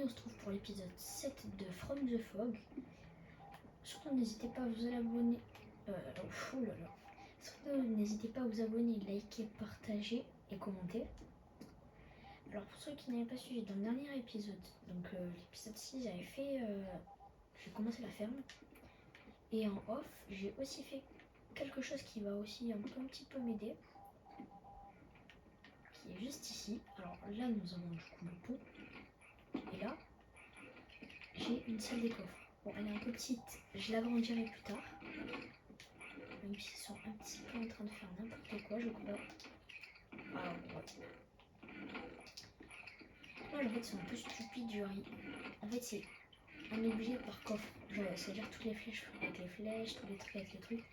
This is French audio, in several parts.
on se trouve pour l'épisode 7 de From the Fog. Surtout n'hésitez pas à vous abonner. Surtout n'hésitez pas à vous abonner, liker, partager et commenter. Alors pour ceux qui n'avaient pas suivi dans le dernier épisode, donc l'épisode 6, j'ai commencé la ferme. Et en off, j'ai aussi fait quelque chose qui va aussi un petit peu m'aider. Qui est juste ici. Alors là nous avons du coup le pont. Et là, j'ai une salle des coffres. Bon, elle est un peu petite, je l'agrandirai plus tard. Même s'ils sont un petit peu en train de faire n'importe quoi, je crois. Ah ouais. Là, en fait, c'est un peu stupide, genre. En fait, c'est un objet par coffre. Genre, c'est-à-dire toutes les flèches avec les flèches, tous les trucs avec les trucs.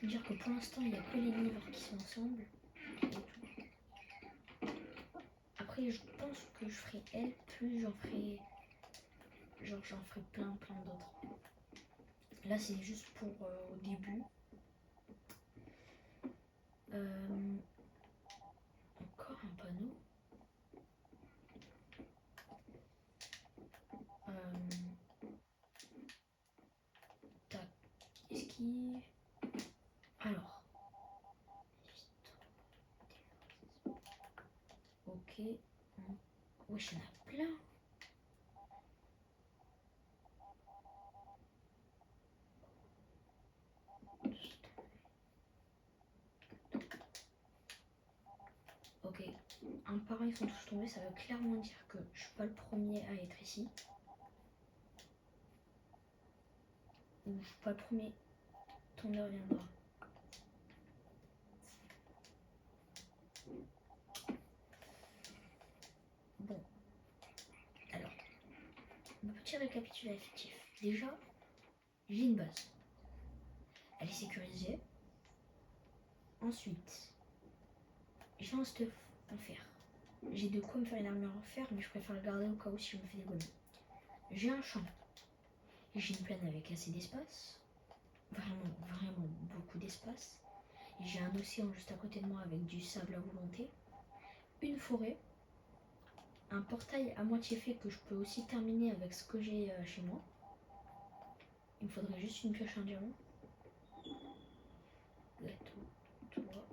Dire que pour l'instant, il n'y a que les livres qui sont ensemble. Et tout. Après, je pense que je ferai elle, plus j'en ferai. Genre, j'en ferai plein d'autres. Là, c'est juste pour au début. Encore un panneau. Tac. Esquive. Alors. Ok. Wesh, il y en a plein. Ok. Un par un, ils sont tous tombés. Ça veut clairement dire que je suis pas le premier à être ici. Ou je suis pas le premier. Ton heure viendra. Bon. Alors. Un petit récapitulatif. Déjà, j'ai une base. Elle est sécurisée. Ensuite, j'ai un stuff en fer. J'ai de quoi me faire une armure en fer, mais je préfère le garder au cas où si je me fais dégommer. J'ai un champ. J'ai une plaine avec assez d'espace. Vraiment beaucoup d'espace. J'ai un océan juste à côté de moi avec du sable à volonté. Une forêt. Un portail à moitié fait que je peux aussi terminer avec ce que j'ai chez moi. Il me faudrait juste une pioche en diamant. Gâteau, toi.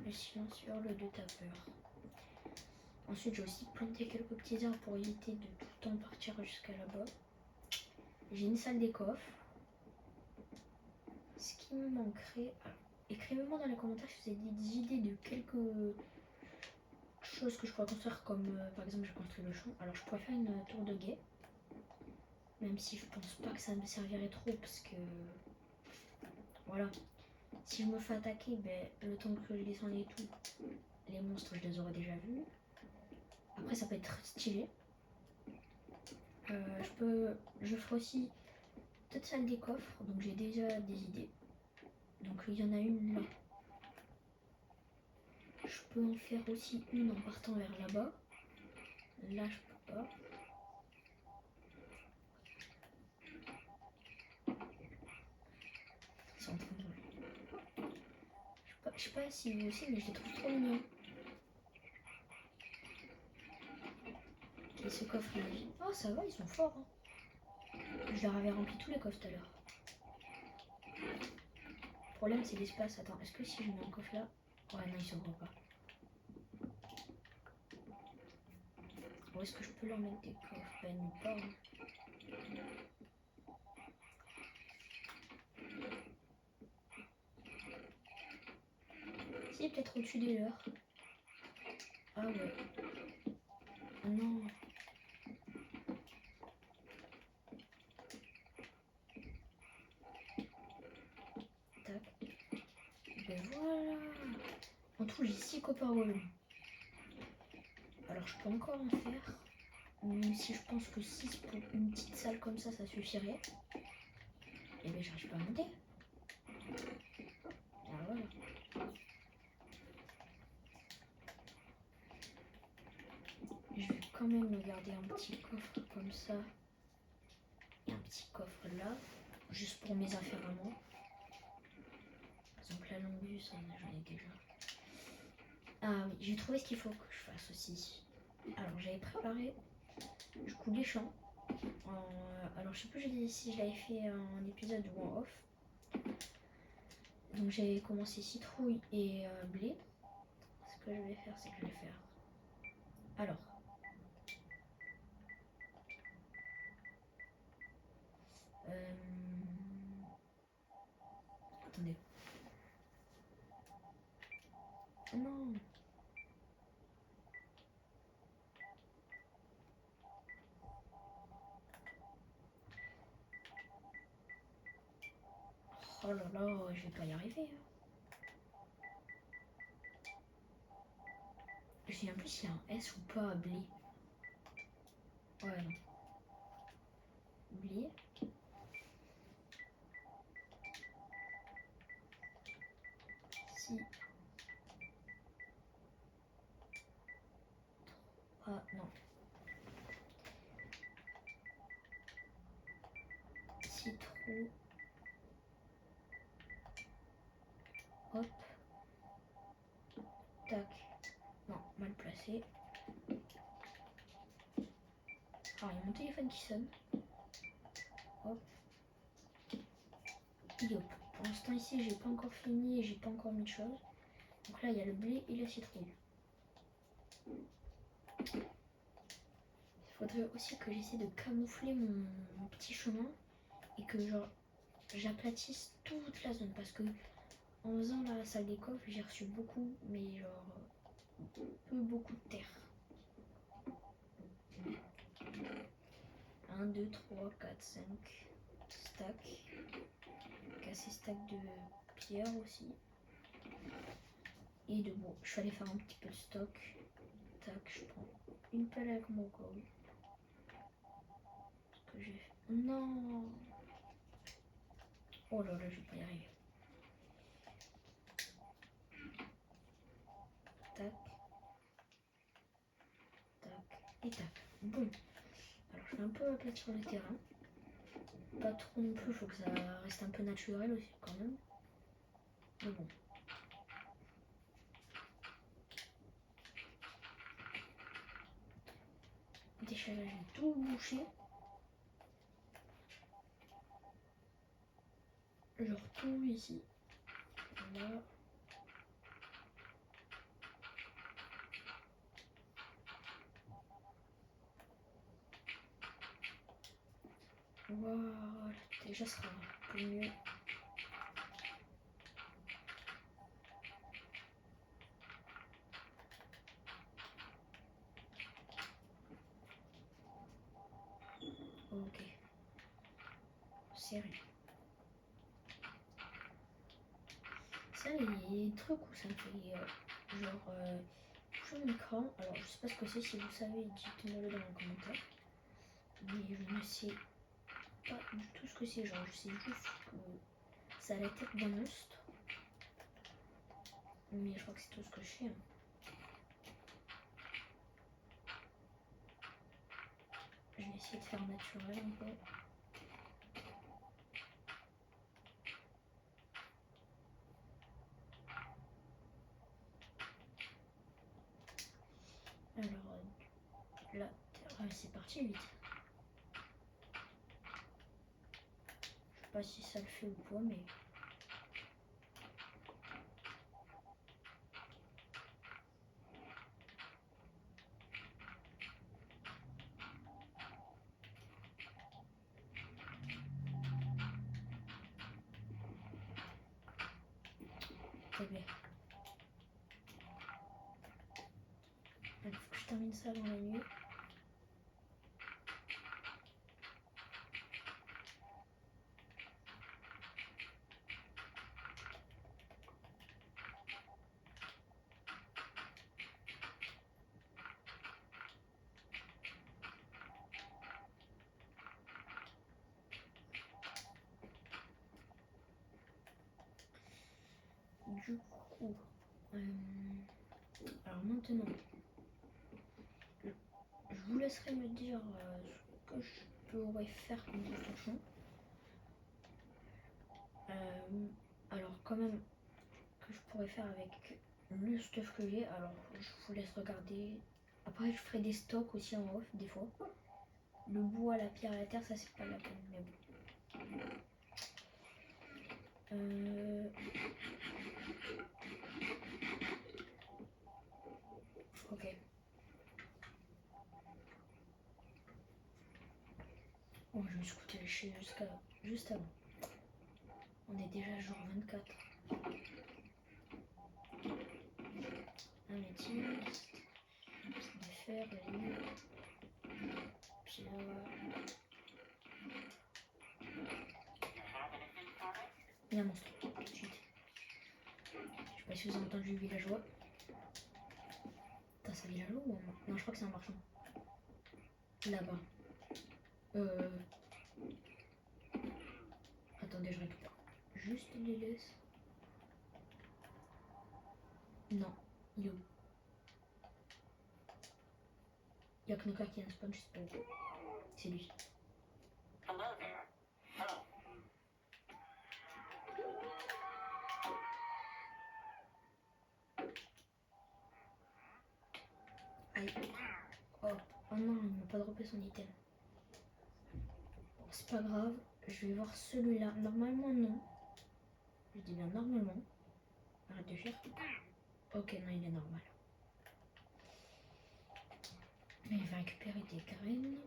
Le silencieux, le de tapeur. Ensuite, j'ai aussi planté quelques petits arbres pour éviter de tout le temps partir jusqu'à là-bas. J'ai une salle des coffres. Ce qui me manquerait... Alors, écrivez-moi dans les commentaires si vous avez des idées de quelques choses que je pourrais construire, comme par exemple j'ai construit le champ. Alors je pourrais faire une tour de guet. Même si je pense pas que ça me servirait trop parce que... Voilà. Si je me fais attaquer, ben, le temps que je descende et tout, les monstres je les aurais déjà vus. Après ça peut être stylé. Je ferai aussi toute salle des coffres, donc j'ai déjà des idées. Donc il y en a une là. Je peux en faire aussi une en partant vers là-bas. Là je peux pas. Ils sont en train de... Je sais pas si vous aussi, mais je les trouve trop mignons. Et ce coffre il est vide. Oh ça va, ils sont forts. Hein. Je leur avais rempli tous les coffres tout à l'heure. Le problème c'est l'espace. Attends, est-ce que si je mets un coffre là... Ouais non, ils s'ouvrent pas. Ou est-ce que je peux leur mettre des coffres? Ben non pas. Hein. Si, peut-être au-dessus des leurs. Ah ouais. Non. Tac. Ben voilà. En tout, j'ai 6 copper volume. Alors, je peux encore en faire. Même si je pense que 6 pour une petite salle comme ça suffirait. Et ben, j'arrive pas à monter. Ah voilà. Je vais quand même garder un petit coffre comme ça. Et un petit coffre là. Juste pour mes affaires à moi. Par exemple, la longue vue, j'en ai déjà. Ah oui. oui, j'ai trouvé ce qu'il faut que je fasse aussi. Alors j'avais préparé du coup les champs. Alors je sais plus si je l'avais fait en épisode ou en off. Donc j'avais commencé citrouille et blé. Ce que je vais faire, c'est que je vais faire. Alors. Attendez. Non. Oh là là, je vais pas y arriver. Je sais plus s'il y a un S ou pas à blé. Ouais, non. Blé. Si. Ah, non. Citrouille. Hop. Tac. Non, mal placé. Alors, il y a mon téléphone qui sonne. Hop. Et hop. Pour l'instant, ici, j'ai pas encore fini et j'ai pas encore mis de choses. Donc là, il y a le blé et la citrouille. Il faudrait aussi que j'essaie de camoufler mon petit chemin et que genre j'aplatisse toute la zone parce que en faisant la salle des coffres, j'ai reçu beaucoup, mais genre beaucoup de terre. 1, 2, 3, 4, 5 stacks. Casser stack de pierre aussi. Et de bon, je vais aller faire un petit peu de stock. Tac, je prends une pelle avec mon gold. Ce que j'ai fait. Non. Oh là là, je vais pas y arriver. Tac. Tac. Et tac. Bon. Alors je vais un peu aplatir le terrain. Pas trop non plus, faut que ça reste un peu naturel aussi quand même. Mais bon. Déjà là, j'ai tout bouché. Genre tout ici. Là. Voilà. Déjà ça sera un peu mieux. Ok. Sérieux. Ça, il y a des trucs où ça me fait genre toucher mon écran. Alors, je sais pas ce que c'est. Si vous savez, dites-moi-le dans les commentaires. Mais je ne sais pas du tout ce que c'est. Genre, je sais juste que ça a la tête d'un monstre. Mais je crois que c'est tout ce que je sais. Je vais essayer de faire naturel un peu. Alors, là, c'est parti vite. Je sais pas si ça le fait ou pas, mais... C'est bien. Il faut que je termine ça dans la nuit. Du coup, alors maintenant, je vous laisserai me dire ce que je pourrais faire comme construction. Alors quand même que je pourrais faire avec le stuff que j'ai. Alors, je vous laisse regarder. Après, je ferai des stocks aussi en off, des fois. Le bois, la pierre et la terre, ça, c'est pas la peine, mais bon. Ok. Oh, je me suis coûté jusqu'à juste avant. On est déjà jour 24. Améthyste, des fers, livres, pierre. Il y a un monstre, tout de suite. Je sais pas si vous avez entendu le villageois. Putain, c'est un villageois ou un... Non, je crois que c'est un marchand. Là-bas. Attendez, je récupère. Juste les laisse. Non, il est où? Il y a Knocker qui a un spawn, je sais pas où. C'est lui. Aïe. Oh, oh non, il m'a pas droppé son item. Bon, c'est pas grave. Je vais voir celui-là. Normalement, non. Je dis bien normalement. Arrête de fuir. Ok, non, il est normal. Mais il va récupérer des graines.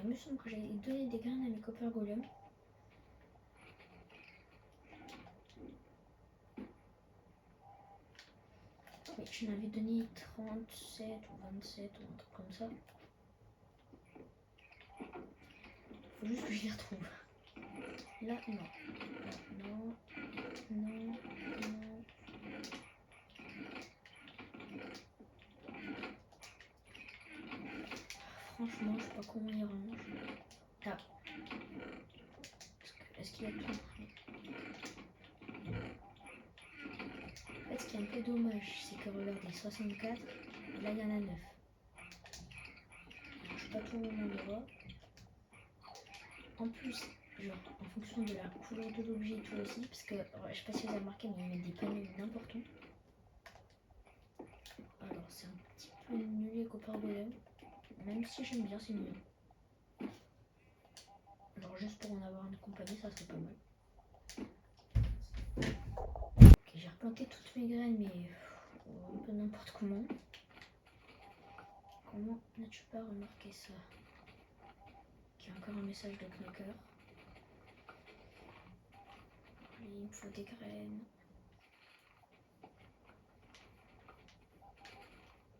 Il me semble que j'ai donné des graines à mes copains golems. Oui, je n'avais donné 37 ou 27 ou un truc comme ça. Faut juste que je les retrouve. Là, non. Non, non, non. Franchement, je sais pas comment il range. Ah. Est-ce qu'il y a tout? En fait, ce qui est un peu dommage, c'est que regardez, 64, là il y en a 9. Je sais pas tout au même endroit. En plus, genre, en fonction de la couleur de l'objet et tout aussi, parce que, je sais pas si vous avez remarqué, mais ils mettent des panneaux n'importe où. Alors, c'est un petit peu nul les copains golem, même si j'aime bien, c'est mignon. Alors, juste pour en avoir une compagnie, ça serait pas mal. Ok, j'ai replanté toutes mes graines, mais un peu n'importe comment. Comment n'as-tu pas remarqué ça? Il y a encore un message de Knocker. Il me faut des graines.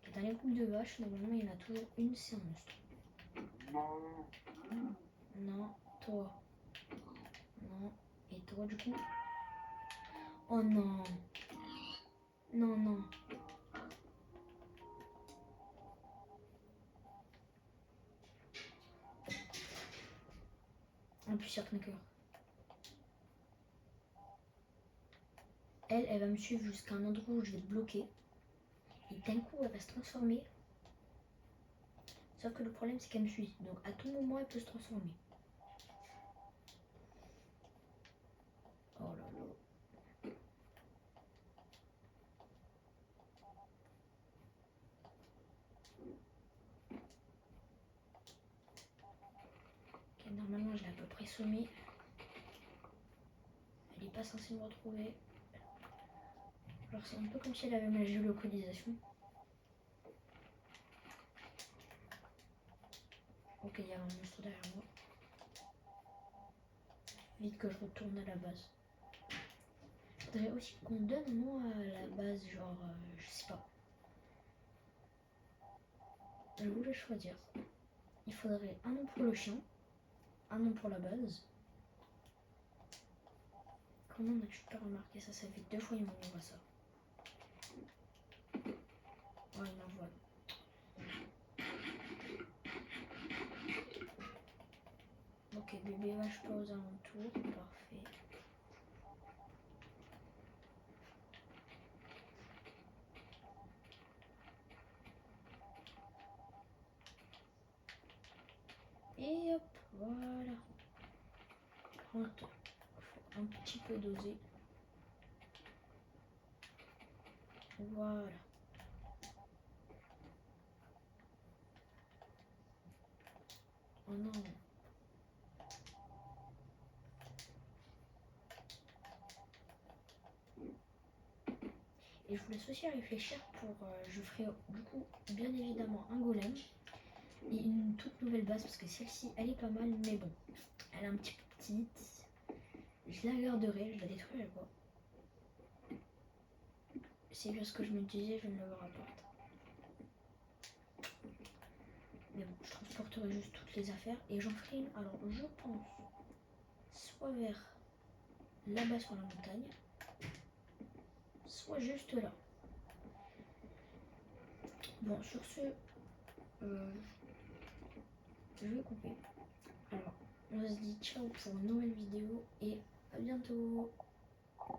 Et dans les groupes de vaches, normalement, il y en a toujours une, c'est un monstre. Non, toi. Non. Et toi, du coup? Oh non. Non, non. En plus, il y a Knocker. Elle va me suivre jusqu'à un endroit où je vais te bloquer. Et d'un coup, elle va se transformer. Sauf que le problème, c'est qu'elle me suit. Donc, à tout moment, elle peut se transformer. Oh là là. Ok, normalement, je l'ai à peu près sommée. Elle n'est pas censée me retrouver. Alors, c'est un peu comme si elle avait ma géolocalisation. Ok, il y a un monstre derrière moi. Vite que je retourne à la base. Je voudrais aussi qu'on donne un nom à la base, genre, je sais pas. Je voulais choisir. Il faudrait un nom pour le chien, un nom pour la base. Comment n'as-tu pas remarqué ça? Ça fait 2 fois il m'envoie ça. Oh, il m'envoie. Ok, bébé vache pas aux alentours, parfait. Et hop, voilà. Faut un petit peu doser. Voilà. Oh non. Et je vous laisse aussi réfléchir pour... je ferai du coup bien évidemment un golem et une toute nouvelle base parce que celle-ci elle est pas mal mais bon, elle est un petit peu petite. Je la garderai, je la détruirai pas. C'est bien ce que je me disais, je ne le rapporte. Mais bon, je transporterai juste toutes les affaires et j'en ferai une. Alors je pense soit vers là-bas sur la montagne, soit juste là. Bon, sur ce, je vais couper. Alors, on se dit ciao pour une nouvelle vidéo et à bientôt.